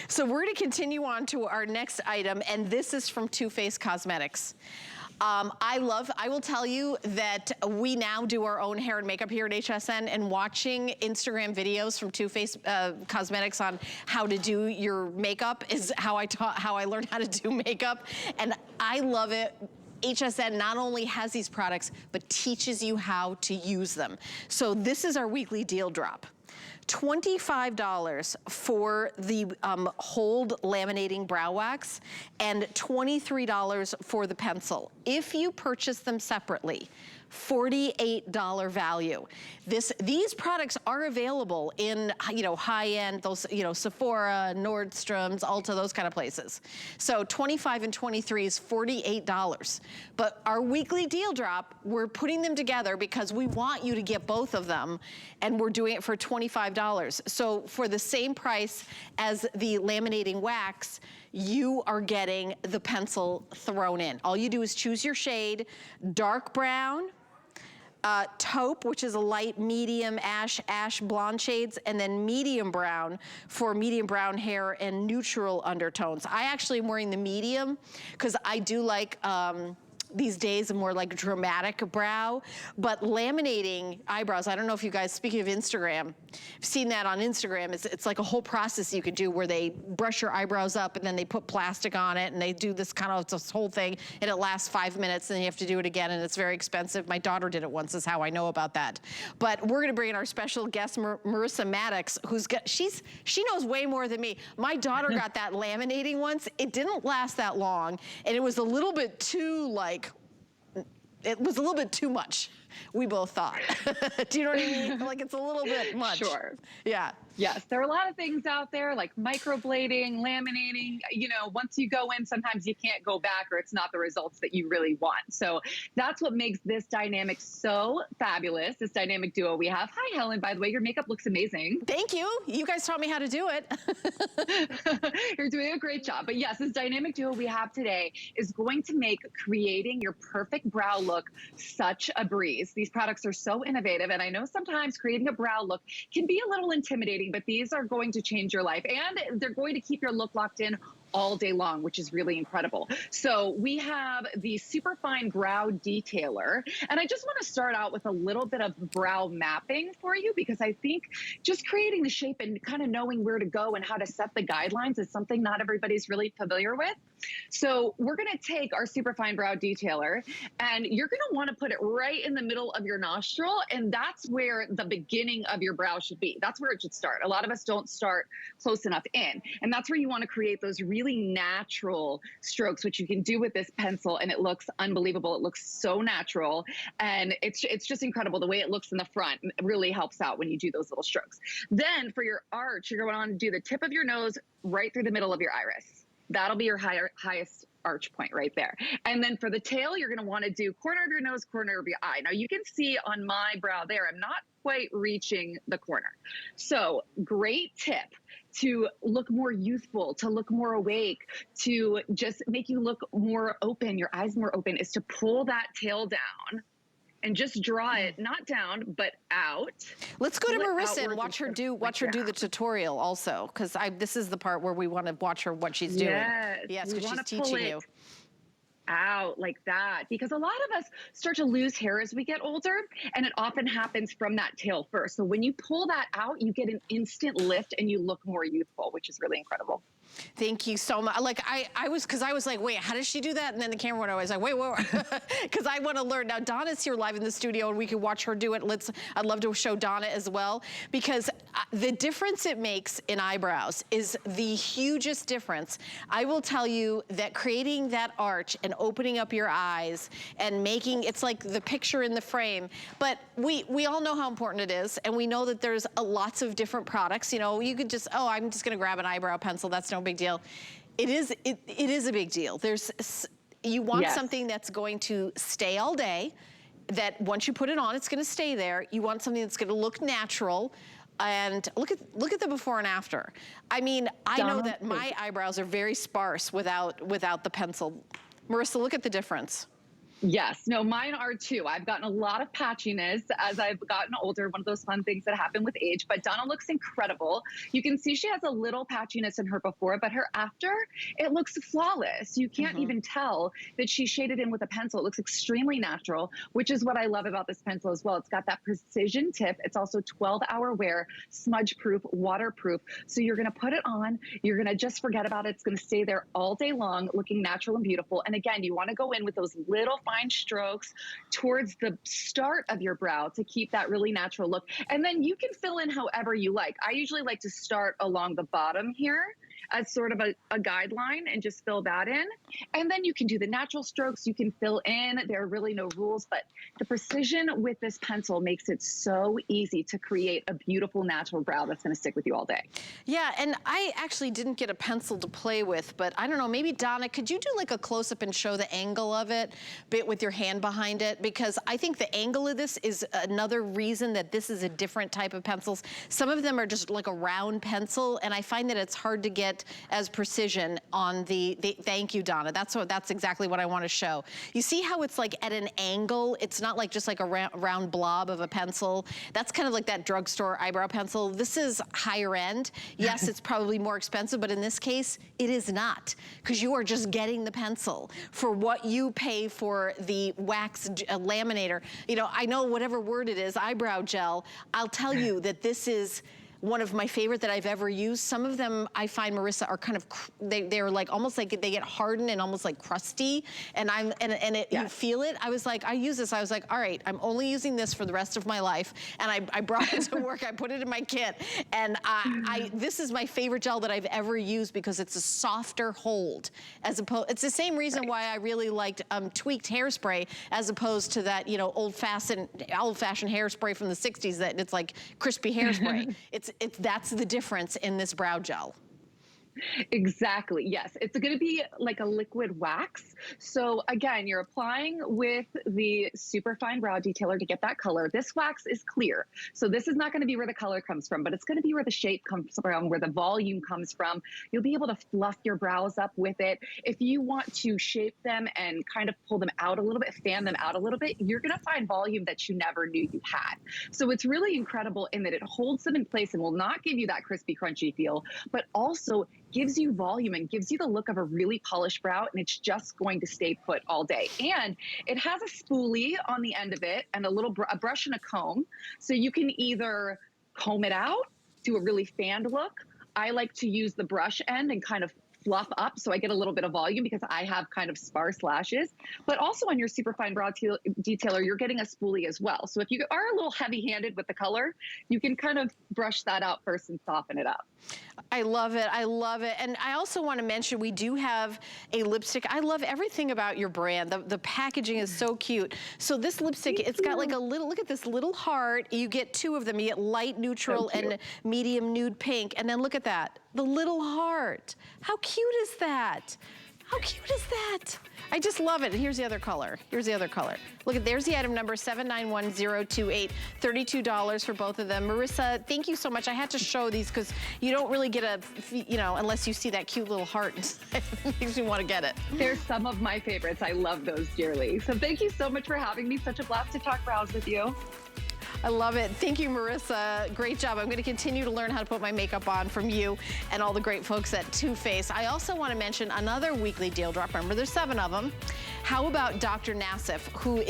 So we're gonna continue on to our next item, and this is from Too Faced Cosmetics. I will tell you that we now do our own hair and makeup here at HSN, and watching Instagram videos from Too Faced Cosmetics on how to do your makeup is how I learned how to do makeup, and I love it. HSN not only has these products, but teaches you how to use them. So this is our weekly deal drop. $25 for the Hold Laminating Brow Wax and $23 for the pencil. If you purchase them separately, $48 value. These products are available in, high-end, those, Sephora, Nordstrom's, Ulta, those kind of places. So 25 and 23 is $48. But our weekly deal drop, we're putting them together because we want you to get both of them, and we're doing it for $25. So for the same price as the laminating wax, you are getting the pencil thrown in. All you do is choose your shade, dark brown, taupe, which is a light medium ash blonde shades, and then medium brown for medium brown hair and neutral undertones. I actually am wearing the medium because I do like these days a more like dramatic brow, but laminating eyebrows, I don't know if you guys, speaking of Instagram, I've seen that on Instagram, it's like a whole process you could do where they brush your eyebrows up and then they put plastic on it and they do this this whole thing, and it lasts 5 minutes and then you have to do it again, and it's very expensive. My daughter did it once, is how I know about that. But we're gonna bring in our special guest, Marissa Maddox, she knows way more than me. My daughter got that laminating once. It didn't last that long, and it was a little bit too it was a little bit too much, we both thought. Do you know what I mean? Like, it's a little bit much. Sure. Yeah. Yes, there are a lot of things out there like microblading, laminating. Once you go in, sometimes you can't go back, or it's not the results that you really want. So that's what makes this dynamic so fabulous, this dynamic duo we have. Hi, Helen, by the way, your makeup looks amazing. Thank you. You guys taught me how to do it. You're doing a great job. But yes, this dynamic duo we have today is going to make creating your perfect brow look such a breeze. These products are so innovative, and I know sometimes creating a brow look can be a little intimidating, but these are going to change your life, and they're going to keep your look locked in all day long, which is really incredible. So we have the Superfine Brow Detailer, and I just want to start out with a little bit of brow mapping for you, because I think just creating the shape and kind of knowing where to go and how to set the guidelines is something not everybody's really familiar with. So we're going to take our Superfine Brow Detailer, and you're going to want to put it right in the middle of your nostril, and that's where the beginning of your brow should be. That's where it should start. A lot of us don't start close enough in, and that's where you want to create those really natural strokes, which you can do with this pencil, and it looks unbelievable. It looks so natural, and it's just incredible. The way it looks in the front really helps out when you do those little strokes. Then for your arch, you're going to want to do the tip of your nose right through the middle of your iris. That'll be your highest arch point right there. And then for the tail, you're going to want to do corner of your nose, corner of your eye. Now you can see on my brow there, I'm not quite reaching the corner. So great tip to look more youthful, to look more awake, to just make you look more open, your eyes more open, is to pull that tail down and just draw it, not down, but out. Let's go to Marissa and watch her do the tutorial also, because this is the part where we want to watch her, what she's doing. Yes, because she's teaching you. Out like that, because a lot of us start to lose hair as we get older, and it often happens from that tail first. So when you pull that out, you get an instant lift and you look more youthful, which is really incredible. Thank you so much. Like I was like, wait, how does she do that? And then the camera went away. I was like, wait, because I want to learn. Now Donna's here live in the studio, and we can watch her do it. I'd love to show Donna as well, because the difference it makes in eyebrows is the hugest difference. I will tell you that creating that arch and opening up your eyes and making, it's like the picture in the frame, but we all know how important it is, and we know that there's lots of different products. You could just, I'm just gonna grab an eyebrow pencil, that's no big deal. It is a big deal. You want something that's going to stay all day, that once you put it on, it's gonna stay there. You want something that's gonna look natural, and look at the before and after. I mean, I know that my eyebrows are very sparse without the pencil. Marissa, look at the difference. Yes, no, mine are too. I've gotten a lot of patchiness as I've gotten older, one of those fun things that happen with age, but Donna looks incredible. You can see she has a little patchiness in her before, but her after, it looks flawless. You can't even tell that she shaded in with a pencil. It looks extremely natural, which is what I love about this pencil as well. It's got that precision tip. It's also 12-hour wear, smudge proof, waterproof. So you're gonna put it on, you're gonna just forget about it. It's gonna stay there all day long, looking natural and beautiful. And again, you wanna go in with those little fine strokes towards the start of your brow to keep that really natural look. And then you can fill in however you like. I usually like to start along the bottom here as sort of a guideline and just fill that in. And then you can do the natural strokes, you can fill in. There are really no rules, but the precision with this pencil makes it so easy to create a beautiful natural brow that's gonna stick with you all day. Yeah, and I actually didn't get a pencil to play with, but I don't know, maybe Donna, could you do like a close-up and show the angle of it, bit with your hand behind it? Because I think the angle of this is another reason that this is a different type of pencils. Some of them are just like a round pencil, and I find that it's hard to get as precision on the thank you, Donna. That's exactly what I want to show. You see how it's like at an angle? It's not like just like a round blob of a pencil. That's kind of like that drugstore eyebrow pencil. This is higher end. Yes, it's probably more expensive, but in this case, it is not, because you are just getting the pencil for what you pay for the wax laminator. You know, I know whatever word it is, eyebrow gel, I'll tell you that this is one of my favorite that I've ever used. Some of them I find, Marissa, are kind of, they're like almost like they get hardened and almost like crusty, and you feel it. I was like, I use this, I was like, all right, I'm only using this for the rest of my life, and I brought it to work, I put it in my kit, and this is my favorite gel that I've ever used because it's a softer hold, as opposed, it's the same reason why I really liked tweaked hairspray as opposed to that, you know, old-fashioned hairspray from the 60s that it's like crispy hairspray. That's the difference in this brow gel. Exactly, yes. It's gonna be like a liquid wax. So again, you're applying with the super fine brow detailer to get that color. This wax is clear. So this is not gonna be where the color comes from, but it's gonna be where the shape comes from, where the volume comes from. You'll be able to fluff your brows up with it. If you want to shape them and kind of pull them out a little bit, fan them out a little bit, you're gonna find volume that you never knew you had. So it's really incredible in that it holds them in place and will not give you that crispy, crunchy feel, but also gives you volume and gives you the look of a really polished brow, and it's just going to stay put all day. And it has a spoolie on the end of it and a little a brush and a comb. So you can either comb it out, do a really fanned look. I like to use the brush end and kind of fluff up so I get a little bit of volume because I have kind of sparse lashes. But also on your superfine brow detailer, you're getting a spoolie as well. So if you are a little heavy-handed with the color, you can kind of brush that out first and soften it up. I love it. I love it. And I also want to mention we do have a lipstick. I love everything about your brand. The packaging is so cute. So this lipstick, it's got like a little, look at this little heart. You get two of them. You get light neutral and medium nude pink. And then look at that, the little heart. How cute is that? How cute is that? I just love it. And here's the other color. Here's the other color. Look at, there's the item number 791028, $32 for both of them. Marissa, thank you so much. I had to show these because you don't really get a, you know, unless you see that cute little heart inside. It makes me want to get it. They're some of my favorites. I love those dearly. So thank you so much for having me. Such a blast to talk brows with you. I love it. Thank you, Marissa. Great job. I'm going to continue to learn how to put my makeup on from you and all the great folks at Too Faced. I also want to mention another weekly deal drop. Remember, there's 7 of them. How about Dr. Nassif, who is